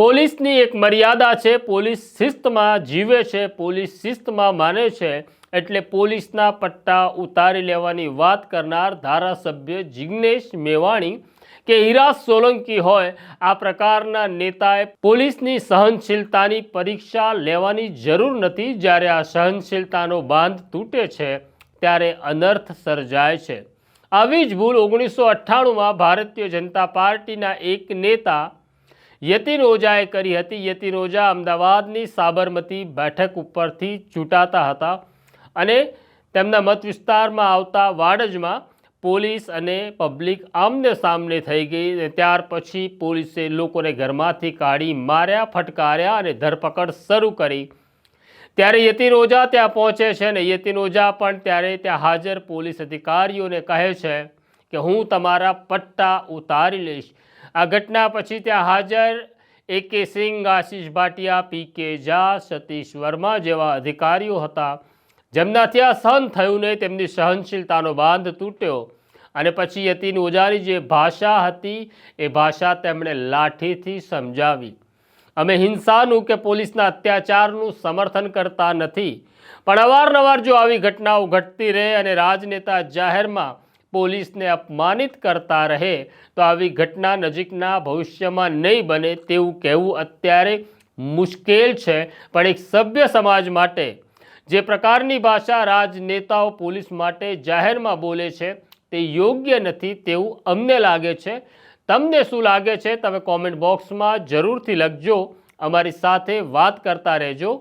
પોલીસની એક મર્યાદા છે, પોલીસ શિસ્તમાં જીવે છે, પોલીસ શિસ્તમાં માને છે, એટલે પોલીસના પટ્ટા ઉતારી લેવાની વાત કરનાર ધારાસભ્ય જિગ્નેશ મેવાણી કે હીરા સોલંકી હોય, આ પ્રકારના નેતાએ પોલીસની સહનશીલતાની પરીક્ષા લેવાની જરૂર નથી. જ્યારે આ સહનશીલતાનો બાંધ તૂટે છે ત્યારે અનર્થ સર્જાય છે. આવી જ ભૂલ 1998માં ભારતીય જનતા પાર્ટીના એક નેતા યતિન ઓઝાએ કરી હતી. યતિન ઓઝા અમદાવાદની સાબરમતી બેઠક ઉપરથી ચૂંટાતા હતા અને તેમના મત વિસ્તારમાં આવતા વાડજમાં પોલીસ અને પબ્લિક આમને સામને થઈ ગઈ. ત્યાર પછી પોલીસે લોકોને ઘરમાંથી કાઢી માર્યા, ફટકાર્યા અને ધરપકડ શરૂ કરી. ત્યારે યતિન ઓઝા ત્યાં પહોંચે છે અને યતિન ઓઝા પણ ત્યારે ત્યાં હાજર પોલીસ અધિકારીઓને કહે છે કે હું તમારા પટ્ટા ઉતારી લઈશ. આ ઘટના પછી ત્યાં હાજર AK સિંઘ, આશીષ ભાટિયા, PK ઝા, સતીશ વર્મા જેવા અધિકારીઓ હતા, જેમનાથી આ સહન થયું નહીં. તેમની સહનશીલતાનો બાંધ તૂટ્યો અને પછી યતિન ઓઝાની જે ભાષા હતી એ ભાષા તેમણે લાઠીથી સમજાવી. અમે હિંસાનું કે પોલીસના અત્યાચારનું સમર્થન કરતા નથી, પણ અવારનવાર જો આવી ઘટનાઓ ઘટતી રહે અને રાજનેતા જાહેરમાં પોલીસને અપમાનિત કરતા રહે તો આવી ઘટના નજીકના ભવિષ્યમાં નહીં બને તેવું કહેવું અત્યારે મુશ્કેલ છે. પણ એક સભ્ય સમાજ માટે જે પ્રકારની ભાષા રાજનેતાઓ પોલીસ માટે જાહેરમાં બોલે છે તે યોગ્ય નથી તેવું અમને લાગે છે. તમને શું લાગે છે તમે કોમેન્ટ બોક્સમાં જરૂરથી લખજો. અમારી સાથે વાત કરતા રહેજો.